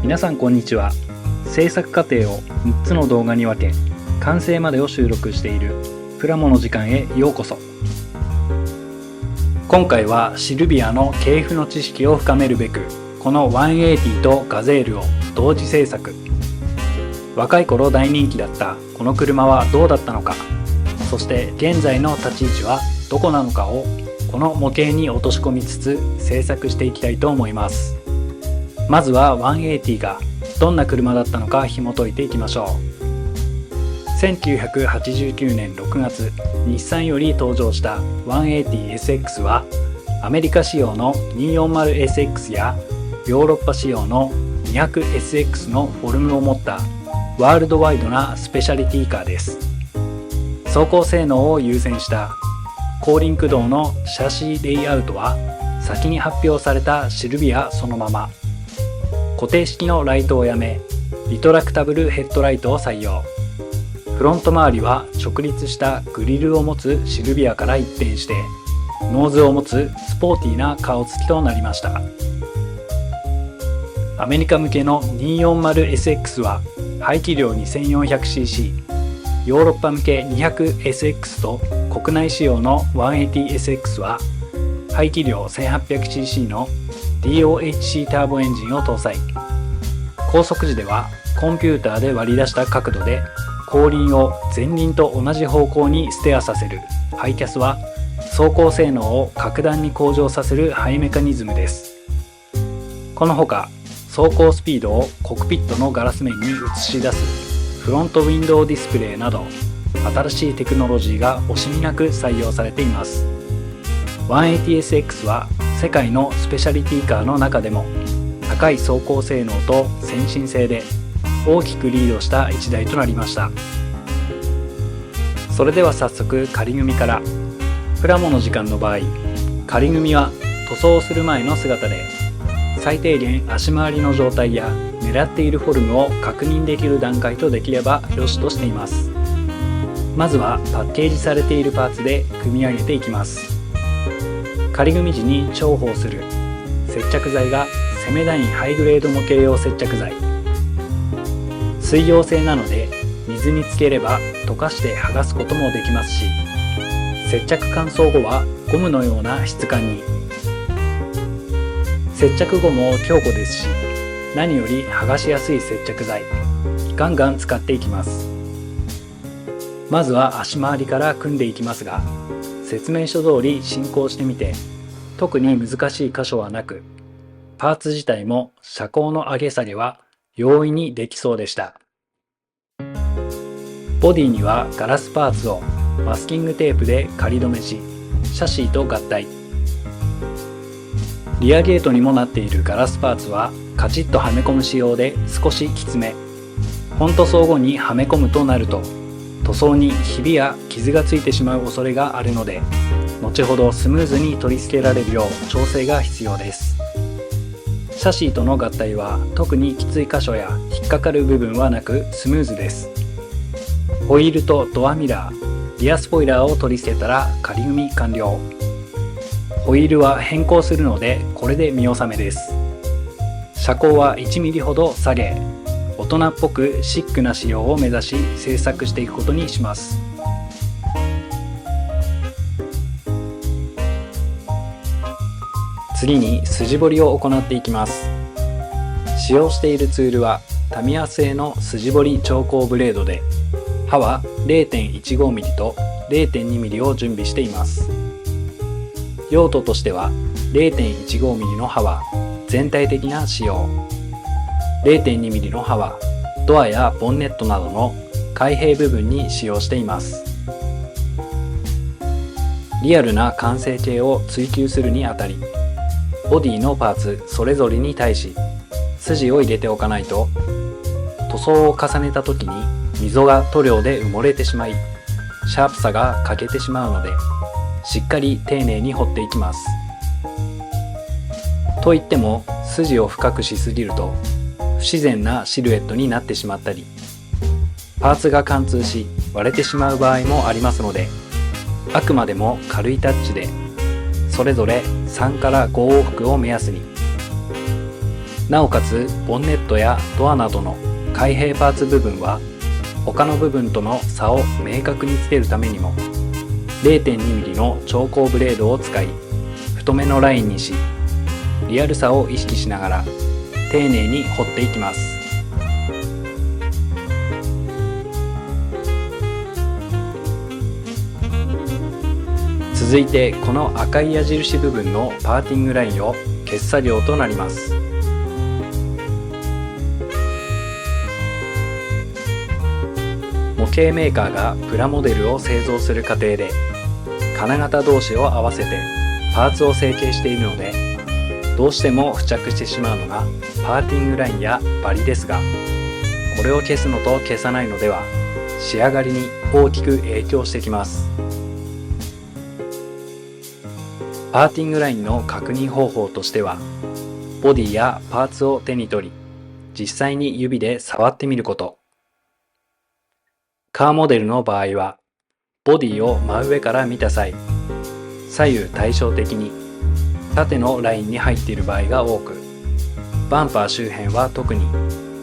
皆さんこんにちは。制作過程を3つの動画に分け、完成までを収録しているプラモの時間へようこそ。今回はシルビアの系譜の知識を深めるべく、この180とガゼールを同時制作。若い頃大人気だったこの車はどうだったのか、そして現在の立ち位置はどこなのかをこの模型に落とし込みつつ制作していきたいと思います。まずは180がどんな車だったのか紐解いていきましょう。1989年6月、日産より登場した 180SX はアメリカ仕様の 240SX やヨーロッパ仕様の 200SX のフォルムを持ったワールドワイドなスペシャリティカーです。走行性能を優先した後輪駆動のシャシーレイアウトは先に発表されたシルビアそのまま。固定式のライトをやめ、リトラクタブルヘッドライトを採用。フロント周りは直立したグリルを持つシルビアから一転して、ノーズを持つスポーティーな顔つきとなりました。アメリカ向けの 240SX は排気量 2400cc、ヨーロッパ向け 200SX と国内仕様の 180SX は排気量 1800cc の DOHC ターボエンジンを搭載。高速時ではコンピューターで割り出した角度で後輪を前輪と同じ方向にステアさせるハイキャスは走行性能を格段に向上させるハイメカニズムです。このほか走行スピードをコックピットのガラス面に映し出すフロントウィンドウディスプレイなど新しいテクノロジーが惜しみなく採用されています。 180SX は世界のスペシャリティカーの中でも高い走行性能と先進性で大きくリードした一台となりました。それでは早速仮組から。プラモの時間の場合、仮組は塗装をする前の姿で最低限足回りの状態や狙っているフォルムを確認できる段階とできれば良しとしています。まずはパッケージされているパーツで組み上げていきます。仮組時に重宝する接着剤がセメダインハイグレード模型用接着剤。水溶性なので水につければ溶かして剥がすこともできますし、接着乾燥後はゴムのような質感に。接着後も強固ですし、何より剥がしやすい接着剤、ガンガン使っていきます。まずは足回りから組んでいきますが、説明書通り進行してみて特に難しい箇所はなく、パーツ自体も車高の上げ下げは容易にできそうでした。ボディにはガラスパーツをマスキングテープで仮止めし、シャシーと合体。リアゲートにもなっているガラスパーツはカチッとはめ込む仕様で少しきつめ。本塗装後にはめ込むとなると塗装にひびや傷がついてしまう恐れがあるので、後ほどスムーズに取り付けられるよう調整が必要です。シャシーとの合体は特にきつい箇所や引っかかる部分はなくスムーズです。ホイールとドアミラー、リアスポイラーを取り付けたら仮組完了。ホイールは変更するのでこれで見納めです。車高は 1mm ほど下げ、大人っぽくシックな仕様を目指し製作していくことにします。次に筋彫りを行っていきます。使用しているツールはタミヤ製の筋彫り調光ブレードで、刃は 0.15mm と 0.2mm を準備しています。用途としては 0.15mm の刃は全体的な仕様、0.2mm の刃はドアやボンネットなどの開閉部分に使用しています。リアルな完成形を追求するにあたり、ボディのパーツそれぞれに対し筋を入れておかないと、塗装を重ねた時に溝が塗料で埋もれてしまい、シャープさが欠けてしまうので、しっかり丁寧に彫っていきます。といっても筋を深くしすぎると不自然なシルエットになってしまったり、パーツが貫通し割れてしまう場合もありますので、あくまでも軽いタッチでそれぞれ3から5往復を目安に。なおかつボンネットやドアなどの開閉パーツ部分は他の部分との差を明確につけるためにも 0.2mm の調光ブレードを使い太めのラインにし、リアルさを意識しながら丁寧に彫っていきます。続いてこの赤い矢印部分のパーティングラインを消す作業となります。模型メーカーがプラモデルを製造する過程で金型同士を合わせてパーツを成形しているので、どうしても付着してしまうのがパーティングラインやバリですが、これを消すのと消さないのでは仕上がりに大きく影響してきます。パーティングラインの確認方法としては、ボディやパーツを手に取り実際に指で触ってみること。カーモデルの場合はボディを真上から見た際、左右対称的に縦のラインに入っている場合が多く、バンパー周辺は特に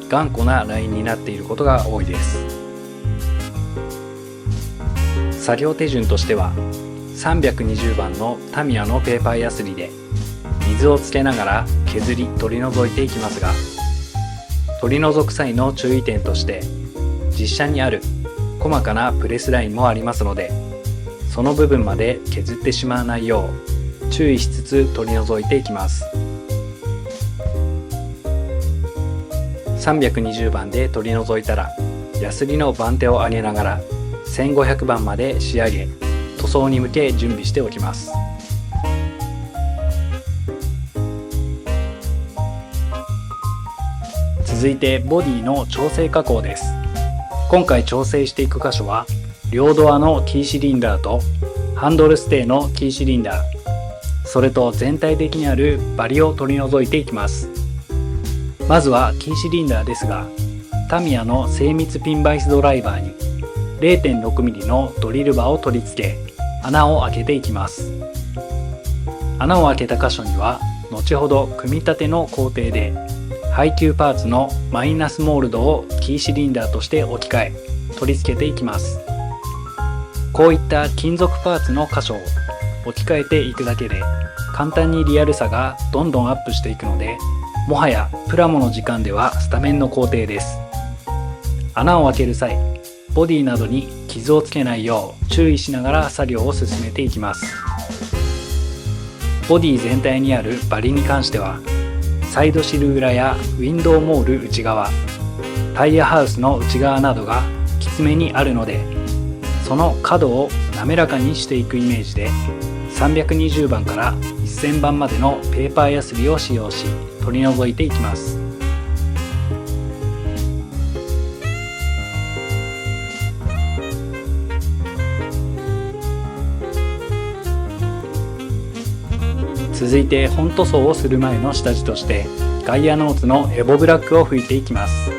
頑固なラインになっていることが多いです。作業手順としては、320番のタミヤのペーパーヤスリで水をつけながら削り取り除いていきますが、取り除く際の注意点として、実車にある細かなプレスラインもありますので、その部分まで削ってしまわないよう注意しつつ取り除いていきます。320番で取り除いたら、ヤスリの番手を上げながら1500番まで仕上げ、塗装に向け準備しておきます。続いてボディの調整加工です。今回調整していく箇所は、両ドアのキーシリンダーとハンドルステーのキーシリンダー、それと全体的にあるバリを取り除いていきます。まずはキーシリンダーですが、タミヤの精密ピンバイスドライバーに 0.6mm のドリル刃を取り付け、穴を開けていきます。穴を開けた箇所には後ほど組み立ての工程で配給パーツのマイナスモールドをキーシリンダーとして置き換え取り付けていきます。こういった金属パーツの箇所を置き換えていくだけで簡単にリアルさがどんどんアップしていくので、もはやプラモの時間ではスタメンの工程です。穴を開ける際、ボディなどに傷をつけないよう注意しながら作業を進めていきます。ボディ全体にあるバリに関しては、サイドシル裏やウィンドウモール内側、タイヤハウスの内側などがきつめにあるので、その角を滑らかにしていくイメージで320番から1000番までのペーパーヤスリを使用し取り除いていきます。続いて本塗装をする前の下地としてガイアノーツのエボブラックを拭いていきます。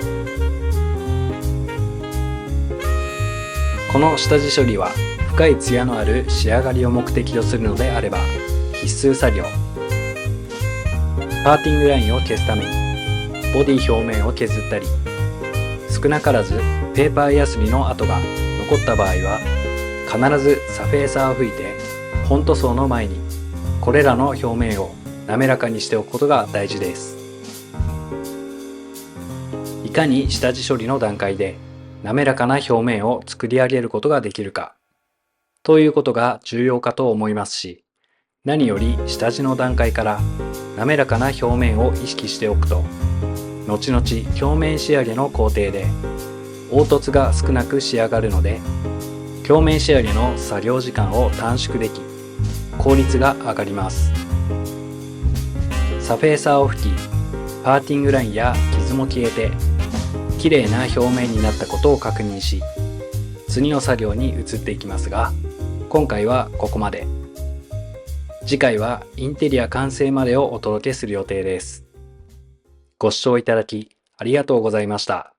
この下地処理は深い艶のある仕上がりを目的とするのであれば必須作業。パーティングラインを消すためにボディ表面を削ったり、少なからずペーパーヤスリの跡が残った場合は必ずサフェーサーを拭いて本塗装の前にこれらの表面を滑らかにしておくことが大事です。いかに下地処理の段階で滑らかな表面を作り上げることができるかということが重要かと思いますし、何より下地の段階から滑らかな表面を意識しておくと、後々表面仕上げの工程で凹凸が少なく仕上がるので、表面仕上げの作業時間を短縮でき効率が上がります。サフェーサーを拭き、パーティングラインや傷も消えて綺麗な表面になったことを確認し、次の作業に移っていきますが、今回はここまで。次回はインテリア完成までをお届けする予定です。ご視聴いただきありがとうございました。